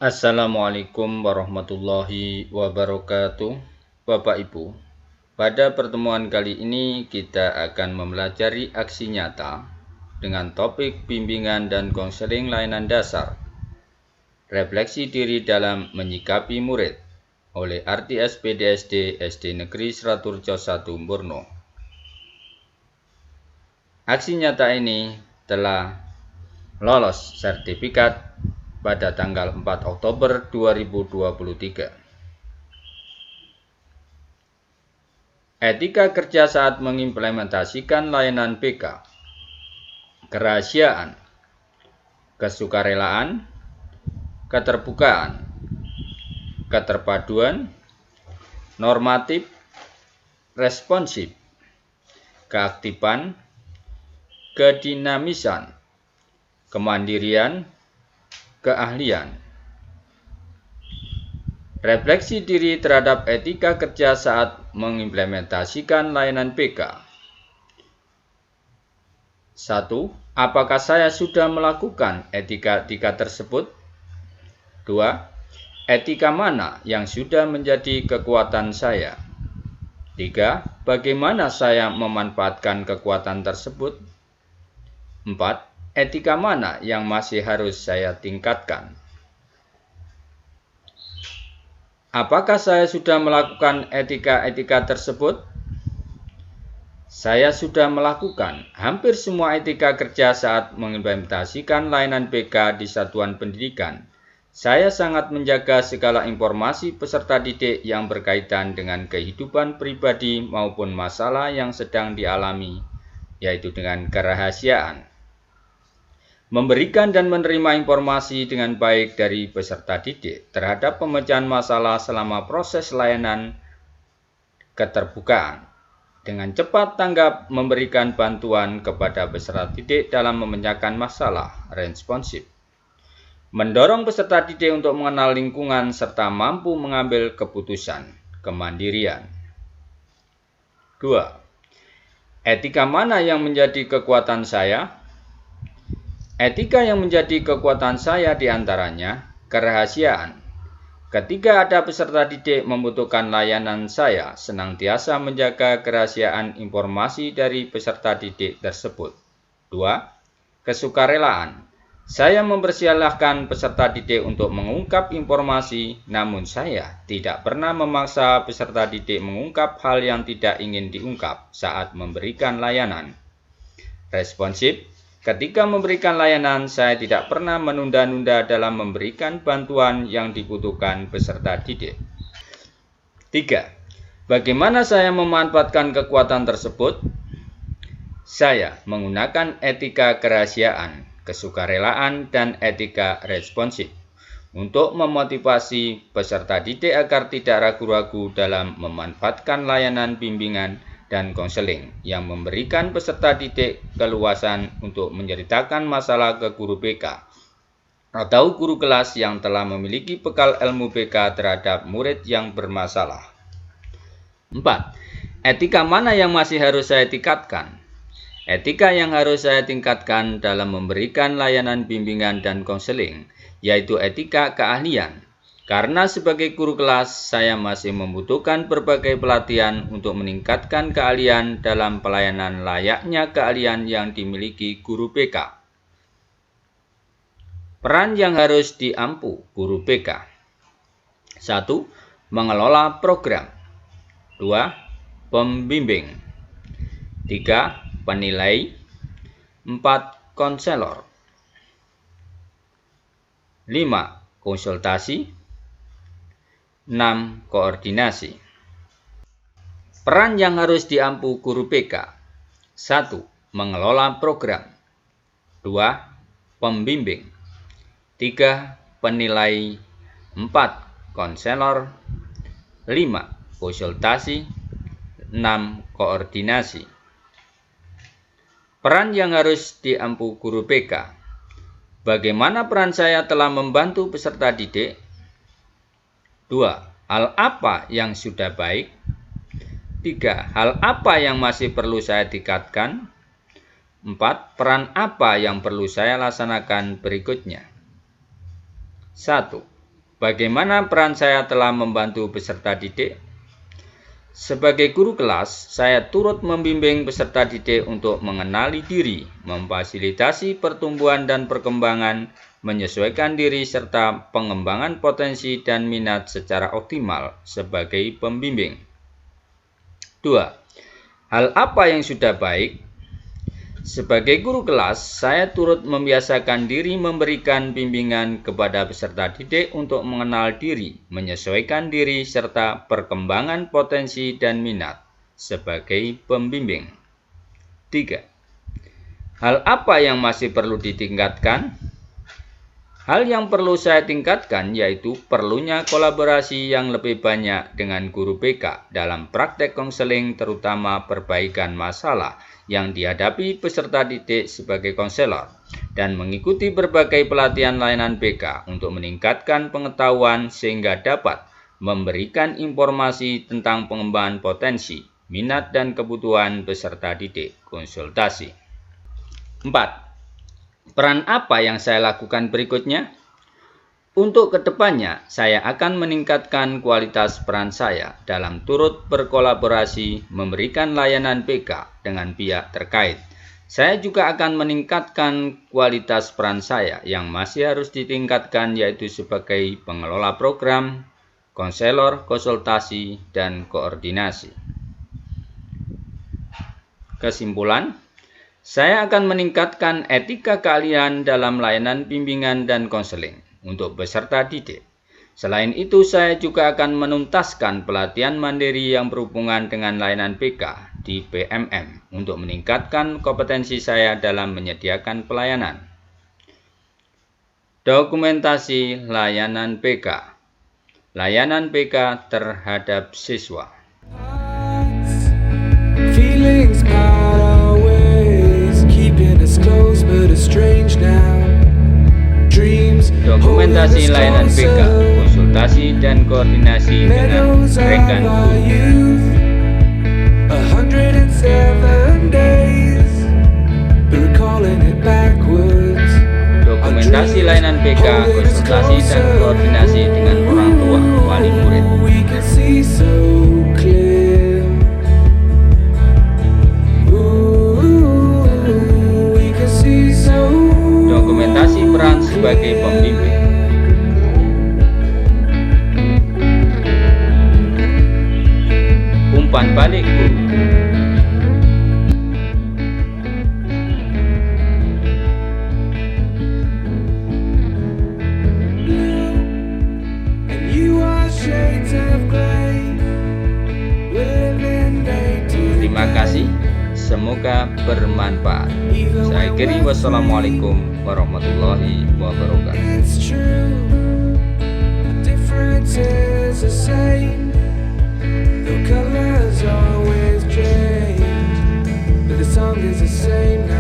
Assalamualaikum warahmatullahi wabarakatuh. Bapak Ibu, pada pertemuan kali ini kita akan mempelajari aksi nyata dengan topik bimbingan dan konseling layanan dasar. Refleksi diri dalam menyikapi murid oleh Arti SPDSD SD Negeri Seraturjo 1 Murno. Aksi nyata ini telah lolos sertifikat pada tanggal 4 Oktober 2023. Etika kerja saat mengimplementasikan layanan BK. Kerahasiaan, kesukarelaan, keterbukaan, keterpaduan, normatif, responsif, keaktifan, kedinamisan, kemandirian, keahlian. Refleksi diri terhadap etika kerja saat mengimplementasikan layanan BK. 1. Apakah saya sudah melakukan etika tersebut? 2. Etika mana yang sudah menjadi kekuatan saya? 3. Bagaimana saya memanfaatkan kekuatan tersebut? 4. Etika mana yang masih harus saya tingkatkan? Apakah saya sudah melakukan etika tersebut? Saya sudah melakukan hampir semua etika kerja saat mengimplementasikan layanan BK di satuan pendidikan. Saya sangat menjaga segala informasi peserta didik yang berkaitan dengan kehidupan pribadi maupun masalah yang sedang dialami, yaitu dengan kerahasiaan. Memberikan dan menerima informasi dengan baik dari peserta didik terhadap pemecahan masalah selama proses layanan. Keterbukaan, dengan cepat tanggap memberikan bantuan kepada peserta didik dalam memecahkan masalah. Responsif, mendorong peserta didik untuk mengenal lingkungan serta mampu mengambil keputusan. Kemandirian. 2. Etika mana yang menjadi kekuatan saya? Etika yang menjadi kekuatan saya diantaranya kerahasiaan. Ketika ada peserta didik membutuhkan layanan, saya senantiasa menjaga kerahasiaan informasi dari peserta didik tersebut. 2. Kesukarelaan. Saya mempersilahkan peserta didik untuk mengungkap informasi, namun saya tidak pernah memaksa peserta didik mengungkap hal yang tidak ingin diungkap saat memberikan layanan. Responsif. Ketika memberikan layanan, saya tidak pernah menunda-nunda dalam memberikan bantuan yang dibutuhkan peserta didik. 3. Bagaimana saya memanfaatkan kekuatan tersebut? Saya menggunakan etika kerahasiaan, kesukarelaan, dan etika responsif untuk memotivasi peserta didik agar tidak ragu-ragu dalam memanfaatkan layanan bimbingan dan konseling yang memberikan peserta didik keluasan untuk menceritakan masalah ke guru BK atau guru kelas yang telah memiliki bekal ilmu BK terhadap murid yang bermasalah. 4. Etika mana yang masih harus saya tingkatkan? Etika yang harus saya tingkatkan dalam memberikan layanan bimbingan dan konseling, yaitu etika keahlian. Karena sebagai guru kelas, saya masih membutuhkan berbagai pelatihan untuk meningkatkan keahlian dalam pelayanan layaknya keahlian yang dimiliki guru BK. Peran yang harus diampu guru BK. 1. Mengelola program. 2. Pembimbing. 3. Penilai. 4. Konselor. 5. Konsultasi. 6. Koordinasi. Peran yang harus diampu guru BK. 1. Mengelola program. 2. Pembimbing. 3. Penilai. 4. Konselor. 5. Konsultasi. 6. Koordinasi. Peran yang harus diampu guru BK. Bagaimana peran saya telah membantu peserta didik? 2. Hal apa yang sudah baik? 3. Hal apa yang masih perlu saya tingkatkan? 4. Peran apa yang perlu saya laksanakan berikutnya? 1. bagaimana peran saya telah membantu peserta didik? Sebagai guru kelas, saya turut membimbing peserta didik untuk mengenali diri, memfasilitasi pertumbuhan dan perkembangan, menyesuaikan diri, serta pengembangan potensi dan minat secara optimal sebagai pembimbing. 2. Hal apa yang sudah baik? Sebagai guru kelas, saya turut membiasakan diri memberikan bimbingan kepada peserta didik untuk mengenal diri, menyesuaikan diri, serta perkembangan potensi dan minat sebagai pembimbing. 3. Hal apa yang masih perlu ditingkatkan? Hal yang perlu saya tingkatkan yaitu perlunya kolaborasi yang lebih banyak dengan guru BK dalam praktek konseling, terutama perbaikan masalah yang dihadapi peserta didik sebagai konselor, dan mengikuti berbagai pelatihan layanan BK untuk meningkatkan pengetahuan sehingga dapat memberikan informasi tentang pengembangan potensi, minat dan kebutuhan peserta didik. Konsultasi. 4. Peran apa yang saya lakukan berikutnya? Untuk kedepannya, saya akan meningkatkan kualitas peran saya dalam turut berkolaborasi memberikan layanan BK dengan pihak terkait. Saya juga akan meningkatkan kualitas peran saya yang masih harus ditingkatkan, yaitu sebagai pengelola program, konselor, konsultasi, dan koordinasi. Kesimpulan, saya akan meningkatkan etika keahlian dalam layanan bimbingan dan konseling untuk peserta didik. Selain itu, saya juga akan menuntaskan pelatihan mandiri yang berhubungan dengan layanan BK di PMM untuk meningkatkan kompetensi saya dalam menyediakan pelayanan. Dokumentasi layanan BK. Layanan BK terhadap siswa. Dokumentasi layanan BK, konsultasi dan koordinasi dengan rekan guru. Dokumentasi layanan BK, konsultasi dan koordinasi dengan orang tua, wali murid. Dokumentasi peran sebagai pembimbing. Umpan balik guru. Terima kasih. Semoga bermanfaat. Saya akhiri, wassalamualaikum warahmatullahi wabarakatuh. The colors always change, but the song is the same.